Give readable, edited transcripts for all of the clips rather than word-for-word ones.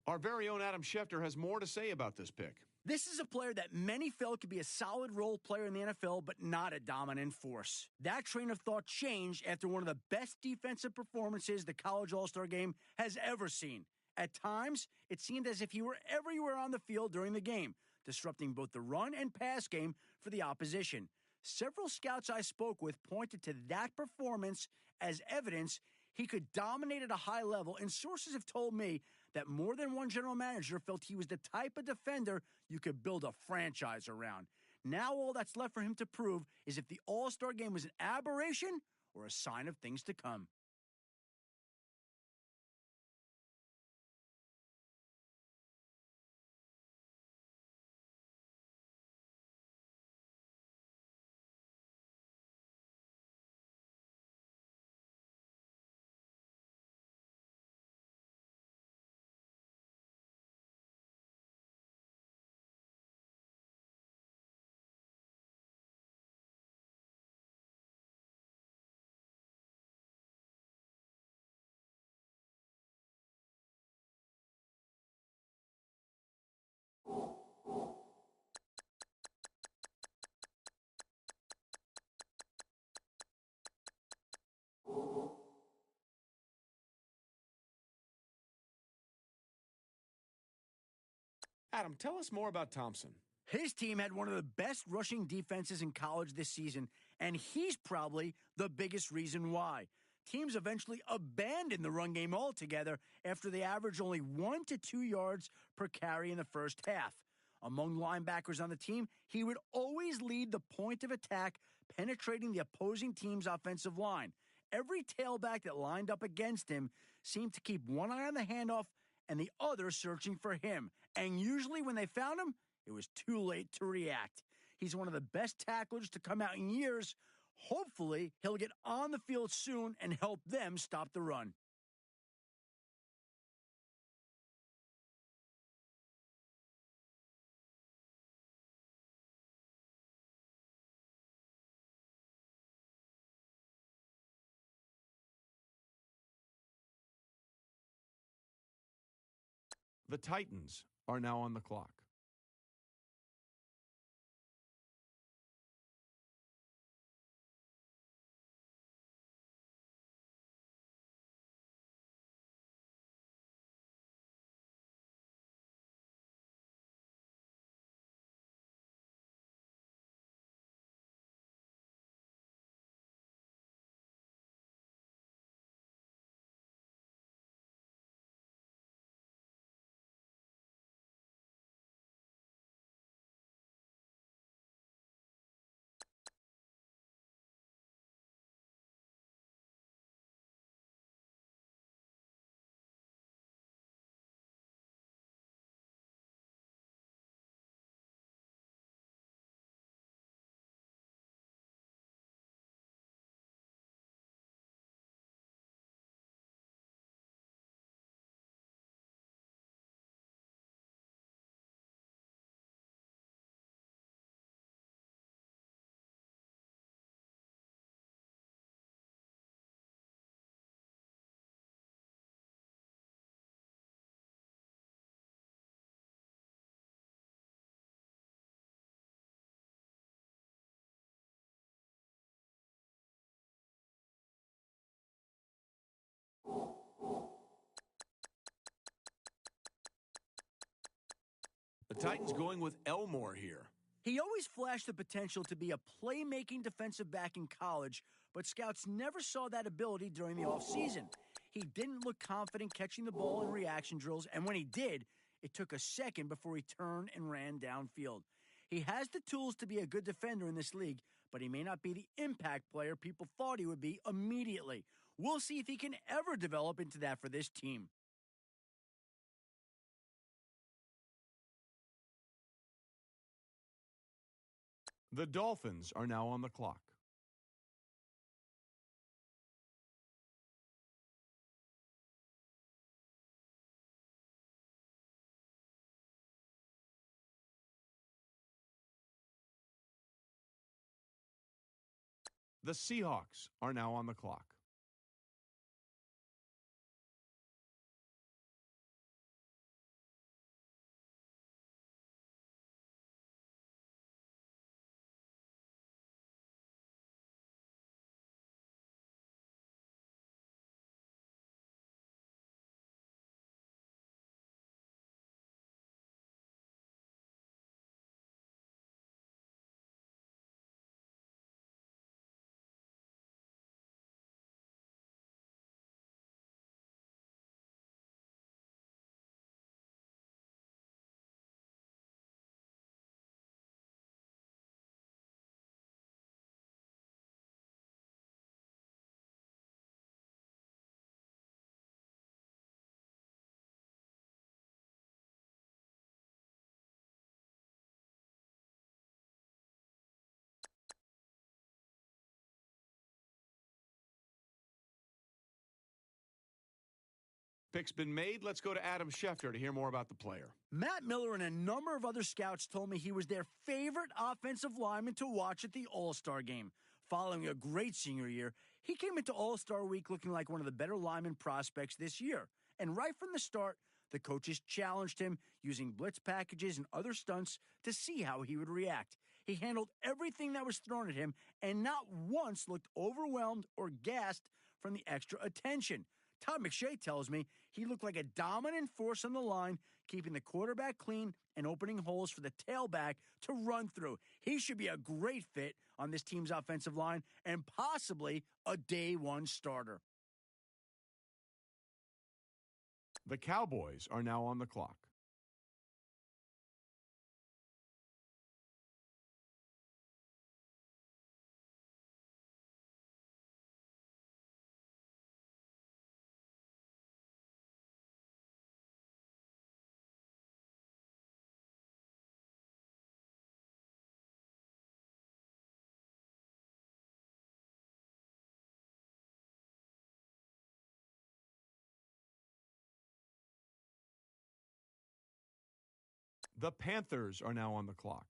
Our very own Adam Schefter has more to say about this pick. This is a player that many felt could be a solid role player in the NFL, but not a dominant force. That train of thought changed after one of the best defensive performances the college All-Star game has ever seen. At times, it seemed as if he were everywhere on the field during the game, disrupting both the run and pass game for the opposition. Several scouts I spoke with pointed to that performance as evidence he could dominate at a high level, and sources have told me that more than one general manager felt he was the type of defender you could build a franchise around. Now all that's left for him to prove is if the All-Star game was an aberration or a sign of things to come. Adam, tell us more about Thompson. His team had one of the best rushing defenses in college this season, and he's probably the biggest reason why. Teams eventually abandoned the run game altogether after they averaged only 1 to 2 yards per carry in the first half. Among linebackers on the team, he would always lead the point of attack, penetrating the opposing team's offensive line. Every tailback that lined up against him seemed to keep one eye on the handoff and the other searching for him. And usually when they found him, it was too late to react. He's one of the best tacklers to come out in years. Hopefully, he'll get on the field soon and help them stop the run. The Titans are now on the clock. The Titans going with Elmore here. He always flashed the potential to be a playmaking defensive back in college, but scouts never saw that ability during the offseason. He didn't look confident catching the ball in reaction drills, and when he did, it took a second before he turned and ran downfield. He has the tools to be a good defender in this league, but he may not be the impact player people thought he would be immediately. We'll see if he can ever develop into that for this team. The Dolphins are now on the clock. The Seahawks are now on the clock. Pick's been made. Let's go to Adam Schefter to hear more about the player. Matt Miller and a number of other scouts told me he was their favorite offensive lineman to watch at the All-Star game. Following a great senior year, he came into All-Star Week looking like one of the better lineman prospects this year. And right from the start, the coaches challenged him using blitz packages and other stunts to see how he would react. He handled everything that was thrown at him and not once looked overwhelmed or gassed from the extra attention. Todd McShay tells me he looked like a dominant force on the line, keeping the quarterback clean and opening holes for the tailback to run through. He should be a great fit on this team's offensive line and possibly a day one starter. The Cowboys are now on the clock. The Panthers are now on the clock.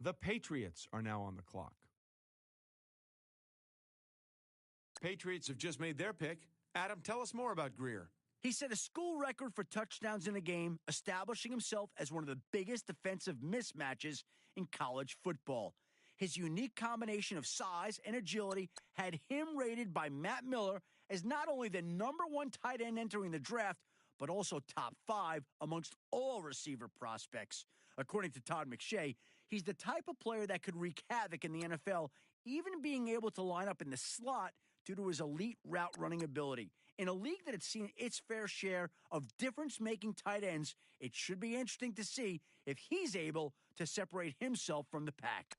The Patriots are now on the clock. Patriots have just made their pick. Adam, tell us more about Greer. He set a school record for touchdowns in a game, establishing himself as one of the biggest defensive mismatches in college football. His unique combination of size and agility had him rated by Matt Miller as not only the #1 tight end entering the draft, but also top 5 amongst all receiver prospects. According to Todd McShay, he's the type of player that could wreak havoc in the NFL, even being able to line up in the slot due to his elite route running ability. In a league that had seen its fair share of difference-making tight ends, it should be interesting to see if he's able to separate himself from the pack.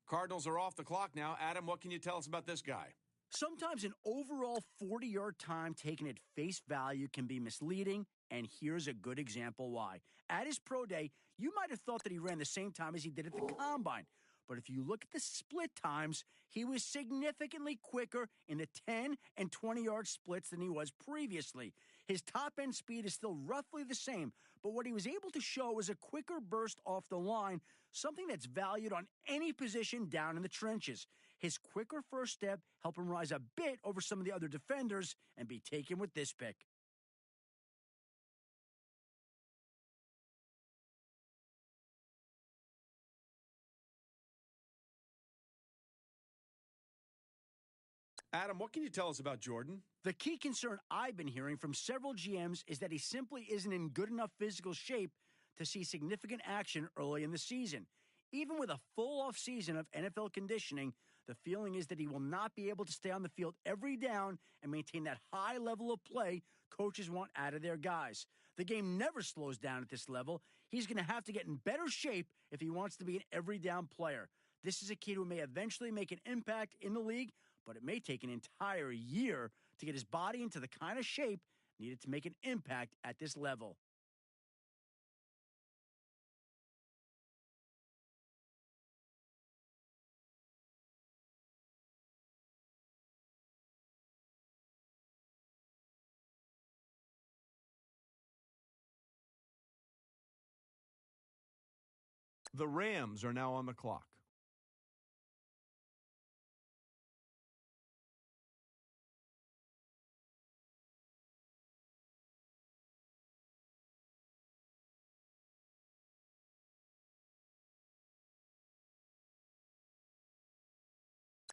Cardinals are off the clock now. Adam, what can you tell us about this guy? Sometimes an overall 40-yard time taken at face value can be misleading, and here's a good example why. At his pro day, you might have thought that he ran the same time as he did at the combine. But if you look at the split times, he was significantly quicker in the 10 and 20-yard splits than he was previously. His top-end speed is still roughly the same, but what he was able to show was a quicker burst off the line, something that's valued on any position down in the trenches. His quicker first step helped him rise a bit over some of the other defenders and be taken with this pick. Adam, what can you tell us about Jordan? The key concern I've been hearing from several GMs is that he simply isn't in good enough physical shape to see significant action early in the season. Even with a full off-season of NFL conditioning, the feeling is that he will not be able to stay on the field every down and maintain that high level of play coaches want out of their guys. The game never slows down at this level. He's going to have to get in better shape if he wants to be an every down player. This is a kid who may eventually make an impact in the league, but it may take an entire year to get his body into the kind of shape needed to make an impact at this level. The Rams are now on the clock.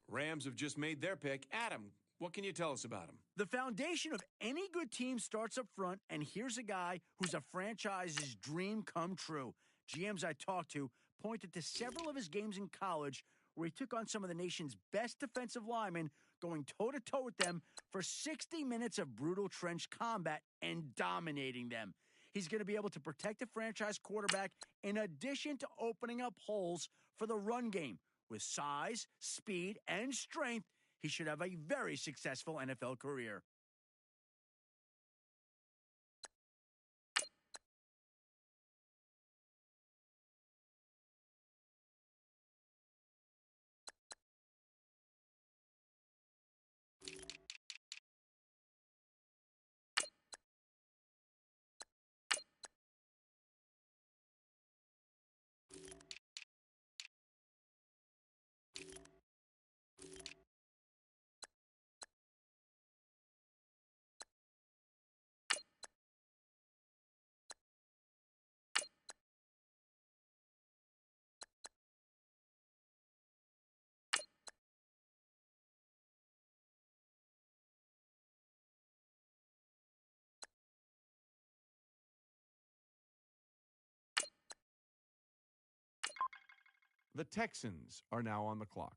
Rams have just made their pick. Adam, what can you tell us about him? The foundation of any good team starts up front, and here's a guy who's a franchise's dream come true. GMs I talked to pointed to several of his games in college where he took on some of the nation's best defensive linemen, going toe-to-toe with them for 60 minutes of brutal trench combat and dominating them. He's going to be able to protect the franchise quarterback in addition to opening up holes for the run game. With size, speed, and strength, he should have a very successful NFL career. The Texans are now on the clock.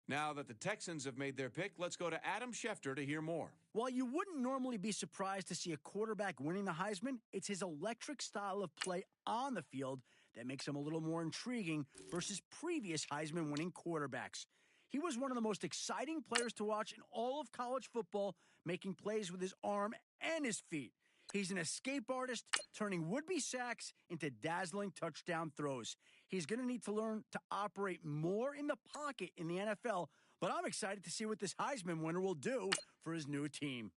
Now that the Texans have made their pick, let's go to Adam Schefter to hear more. While you wouldn't normally be surprised to see a quarterback winning the Heisman, it's his electric style of play on the field that makes him a little more intriguing versus previous Heisman-winning quarterbacks. He was one of the most exciting players to watch in all of college football, making plays with his arm and his feet. He's an escape artist, turning would-be sacks into dazzling touchdown throws. He's going to need to learn to operate more in the pocket in the NFL, but I'm excited to see what this Heisman winner will do for his new team.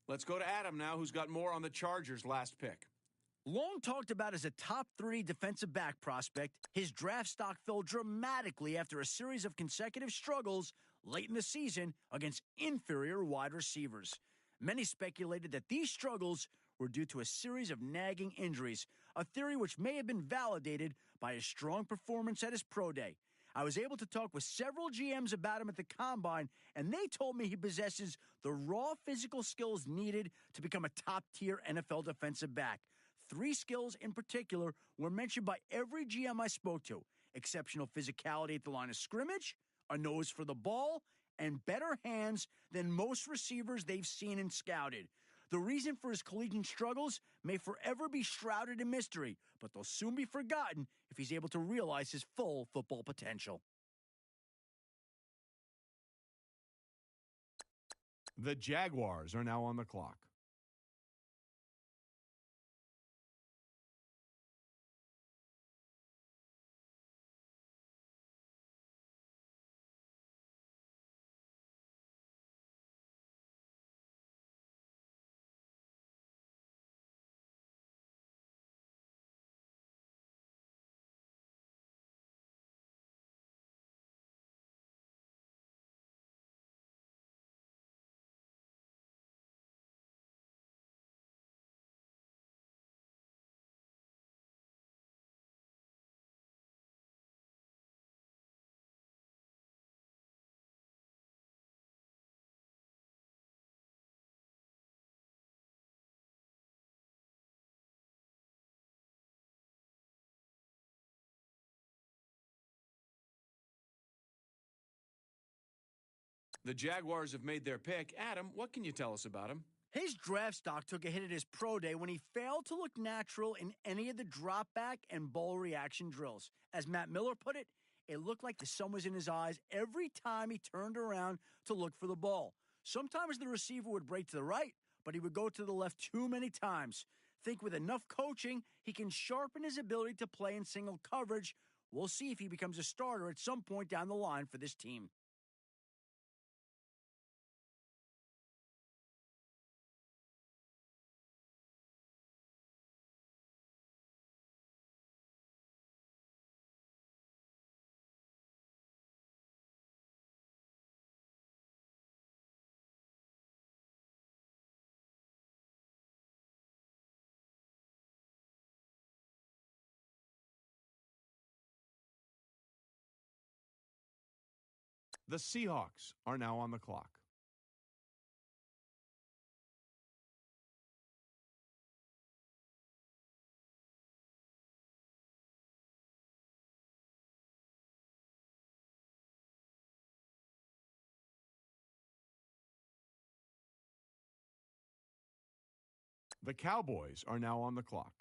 Let's go to Adam now, who's got more on the Chargers' last pick. Long talked about as a top 3 defensive back prospect, his draft stock fell dramatically after a series of consecutive struggles late in the season against inferior wide receivers. Many speculated that these struggles were due to a series of nagging injuries, a theory which may have been validated by his strong performance at his pro day. I was able to talk with several GMs about him at the Combine, and they told me he possesses the raw physical skills needed to become a top-tier NFL defensive back. 3 skills in particular were mentioned by every GM I spoke to: exceptional physicality at the line of scrimmage, a nose for the ball, and better hands than most receivers they've seen and scouted. The reason for his collegiate struggles may forever be shrouded in mystery, but they'll soon be forgotten if he's able to realize his full football potential. The Jaguars are now on the clock. The Jaguars have made their pick. Adam, what can you tell us about him? His draft stock took a hit at his pro day when he failed to look natural in any of the drop back and ball reaction drills. As Matt Miller put it, it looked like the sun was in his eyes every time he turned around to look for the ball. Sometimes the receiver would break to the right, but he would go to the left too many times. Think with enough coaching, he can sharpen his ability to play in single coverage. We'll see if he becomes a starter at some point down the line for this team. The Seahawks are now on the clock. The Cowboys are now on the clock.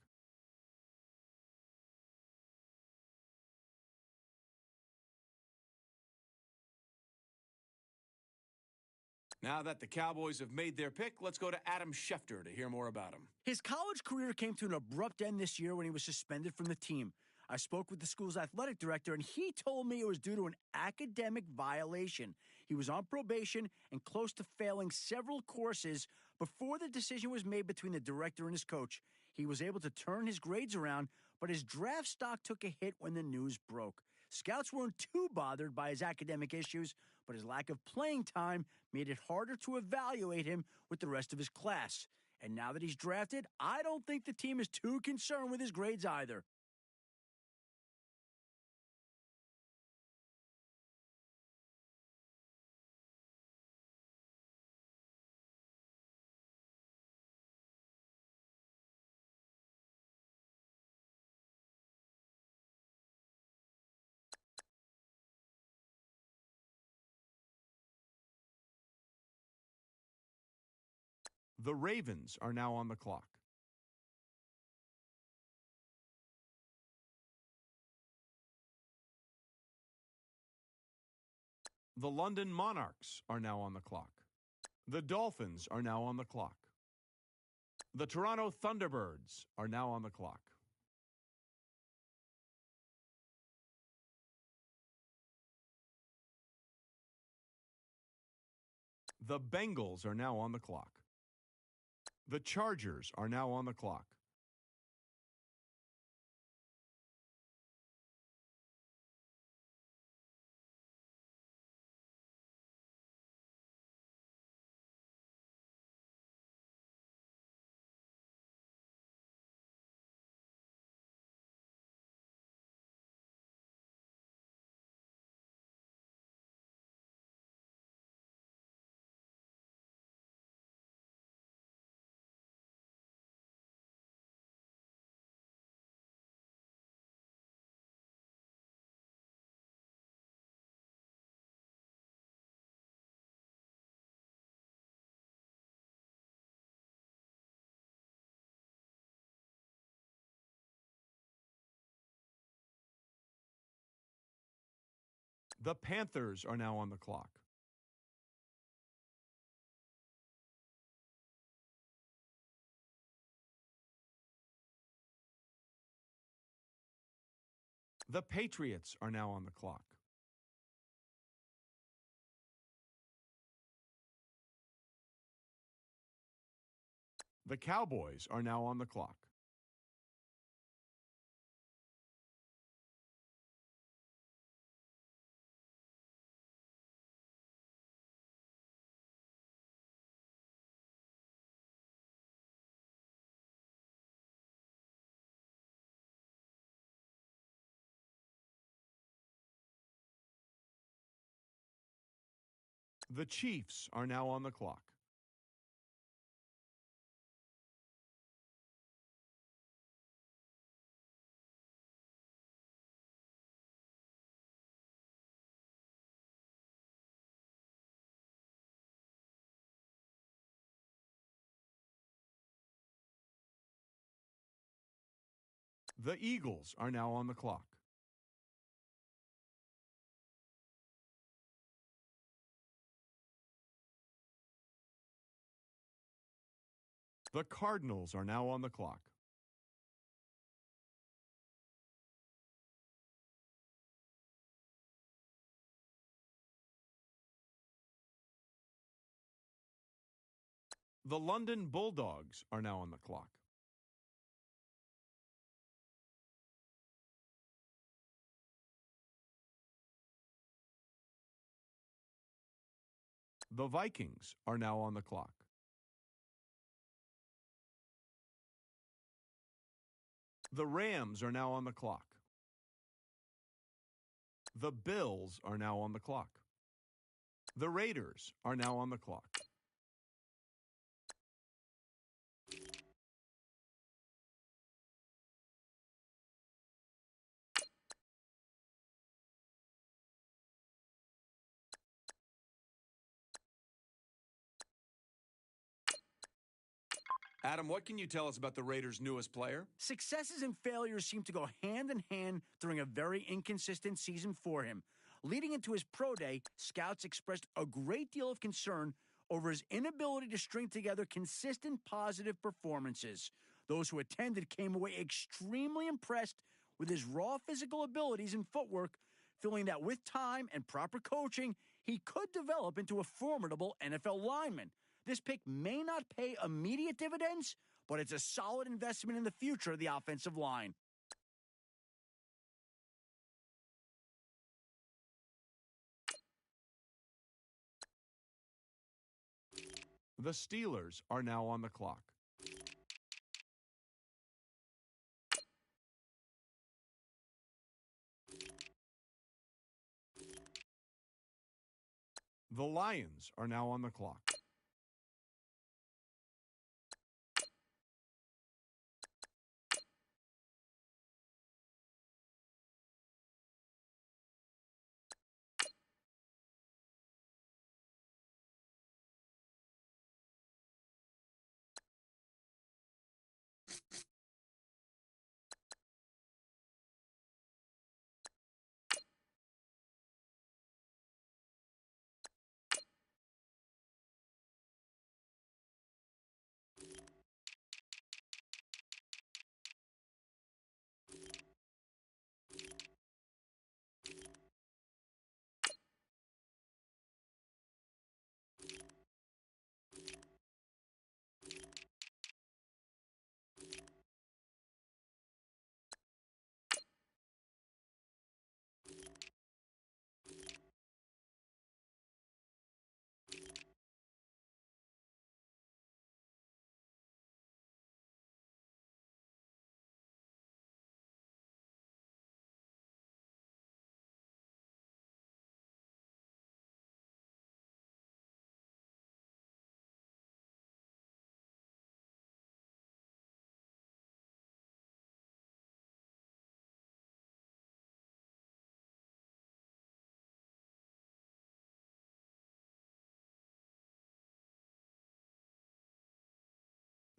Now that the Cowboys have made their pick, let's go to Adam Schefter to hear more about him. His college career came to an abrupt end this year when he was suspended from the team. I spoke with the school's athletic director, and he told me it was due to an academic violation. He was on probation and close to failing several courses before the decision was made between the director and his coach. He was able to turn his grades around, but his draft stock took a hit when the news broke. Scouts weren't too bothered by his academic issues, but his lack of playing time made it harder to evaluate him with the rest of his class. And now that he's drafted, I don't think the team is too concerned with his grades either. The Ravens are now on the clock. The London Monarchs are now on the clock. The Dolphins are now on the clock. The Toronto Thunderbirds are now on the clock. The Bengals are now on the clock. The Chargers are now on the clock. The Panthers are now on the clock. The Patriots are now on the clock. The Cowboys are now on the clock. The Chiefs are now on the clock. The Eagles are now on the clock. The Cardinals are now on the clock. The London Bulldogs are now on the clock. The Vikings are now on the clock. The Rams are now on the clock. The Bills are now on the clock. The Raiders are now on the clock. Adam, what can you tell us about the Raiders' newest player? Successes and failures seem to go hand in hand during a very inconsistent season for him. Leading into his pro day, scouts expressed a great deal of concern over his inability to string together consistent positive performances. Those who attended came away extremely impressed with his raw physical abilities and footwork, feeling that with time and proper coaching, he could develop into a formidable NFL lineman. This pick may not pay immediate dividends, but it's a solid investment in the future of the offensive line. The Steelers are now on the clock. The Lions are now on the clock.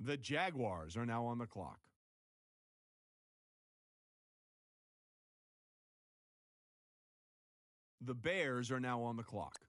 The Jaguars are now on the clock. The Bears are now on the clock.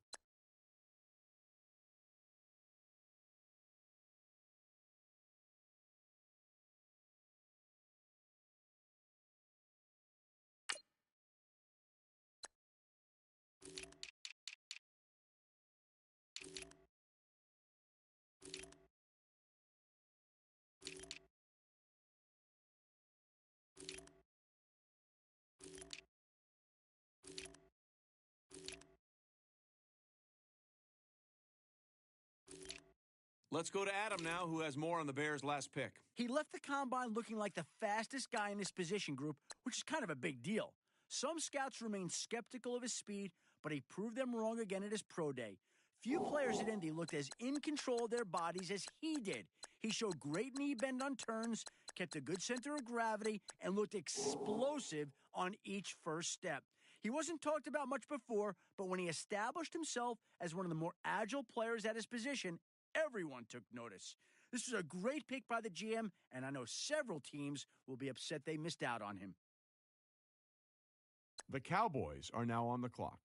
Let's go to Adam now, who has more on the Bears' last pick. He left the combine looking like the fastest guy in his position group, which is kind of a big deal. Some scouts remain skeptical of his speed, but he proved them wrong again at his pro day. Few players at Indy looked as in control of their bodies as he did. He showed great knee bend on turns, kept a good center of gravity, and looked explosive on each first step. He wasn't talked about much before, but when he established himself as one of the more agile players at his position, everyone took notice. This was a great pick by the GM, and I know several teams will be upset they missed out on him. The Cowboys are now on the clock.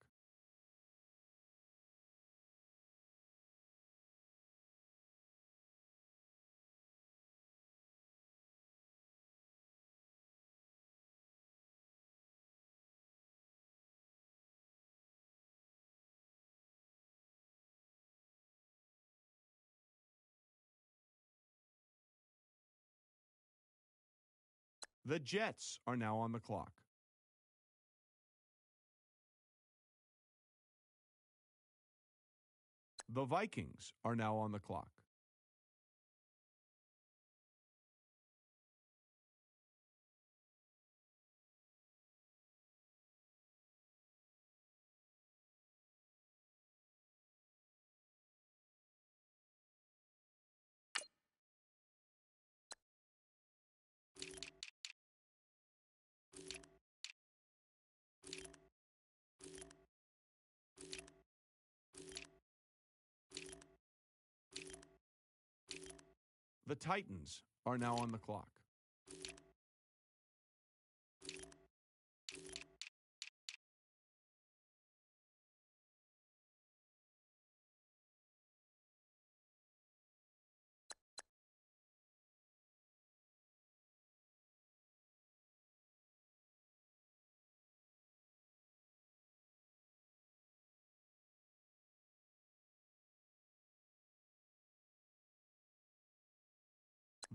The Jets are now on the clock. The Vikings are now on the clock. The Titans are now on the clock.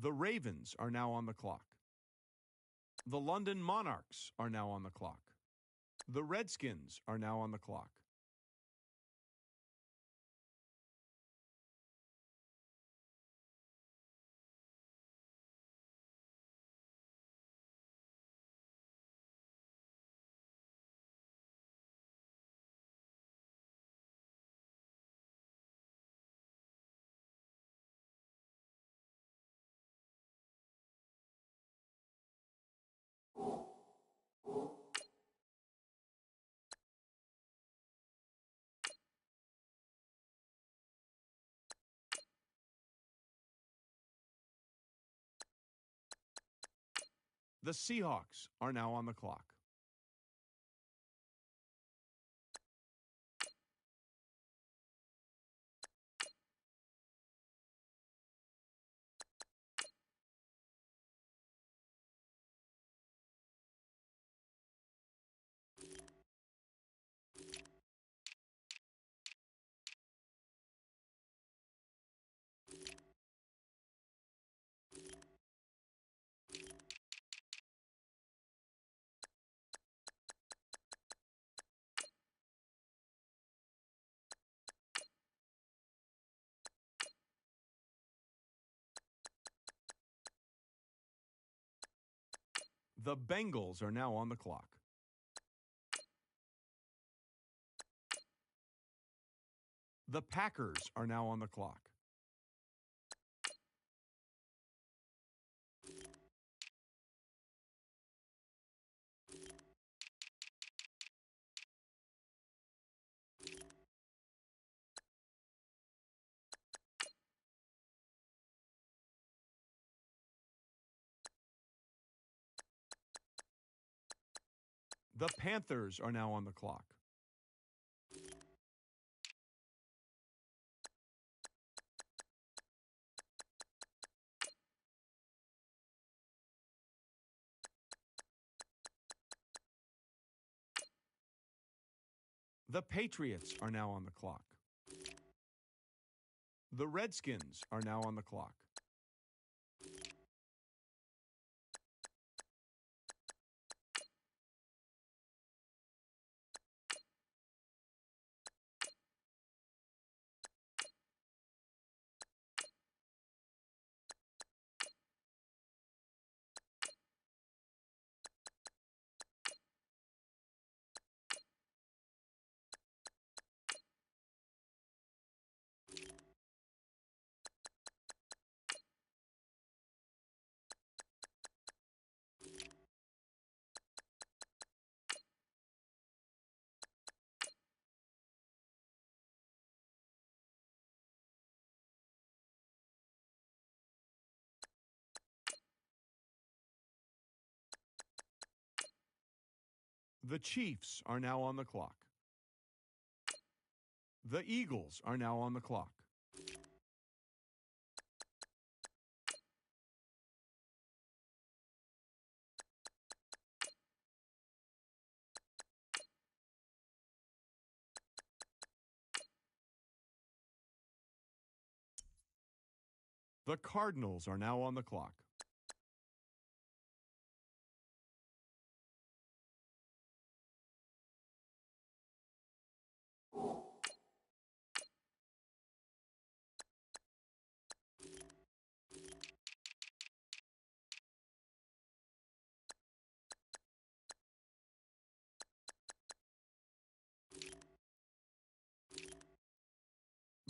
The Ravens are now on the clock. The London Monarchs are now on the clock. The Redskins are now on the clock. The Seahawks are now on the clock. The Bengals are now on the clock. The Packers are now on the clock. The Panthers are now on the clock. The Patriots are now on the clock. The Redskins are now on the clock. The Chiefs are now on the clock. The Eagles are now on the clock. The Cardinals are now on the clock.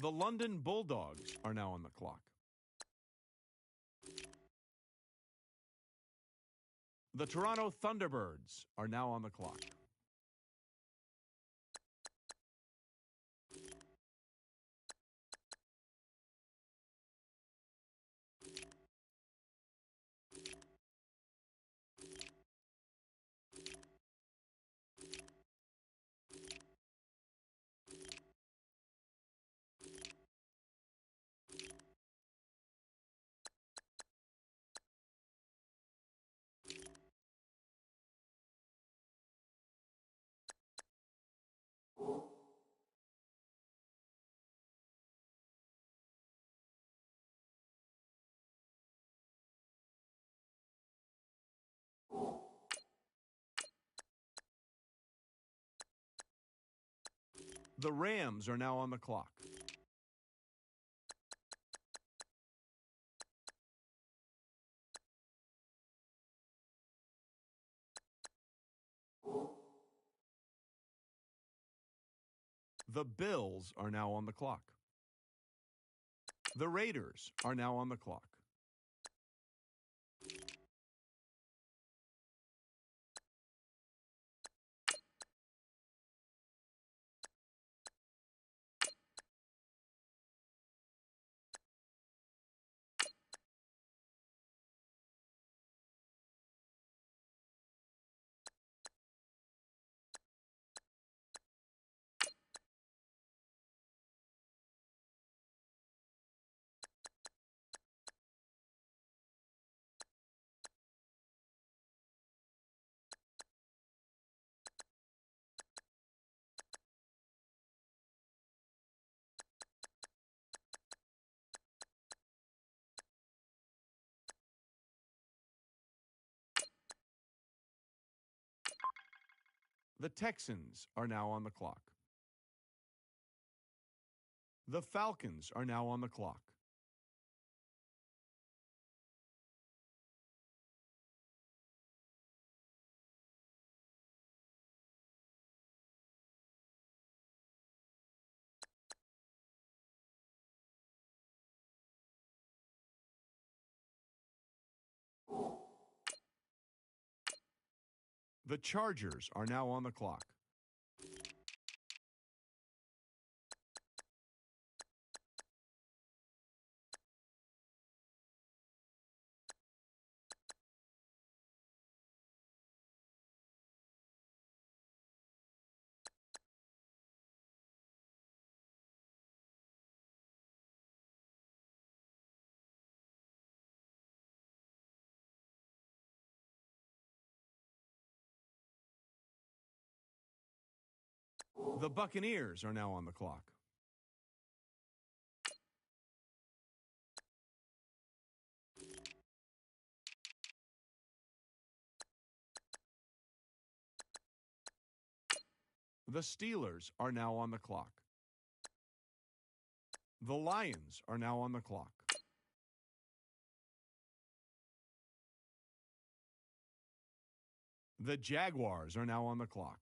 The London Bulldogs are now on the clock. The Toronto Thunderbirds are now on the clock. The Rams are now on the clock. The Bills are now on the clock. The Raiders are now on the clock. The Texans are now on the clock. The Falcons are now on the clock. The Chargers are now on the clock. The Buccaneers are now on the clock. The Steelers are now on the clock. The Lions are now on the clock. The Jaguars are now on the clock.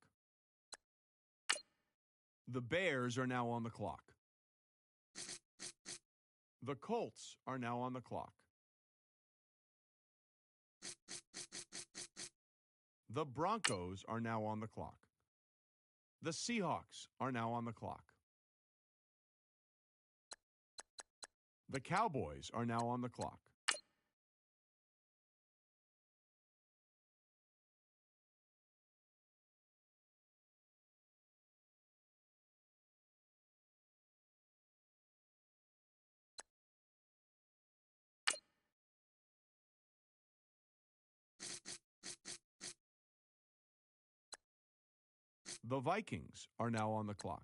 The Bears are now on the clock. The Colts are now on the clock. The Broncos are now on the clock. The Seahawks are now on the clock. The Cowboys are now on the clock. The Vikings are now on the clock.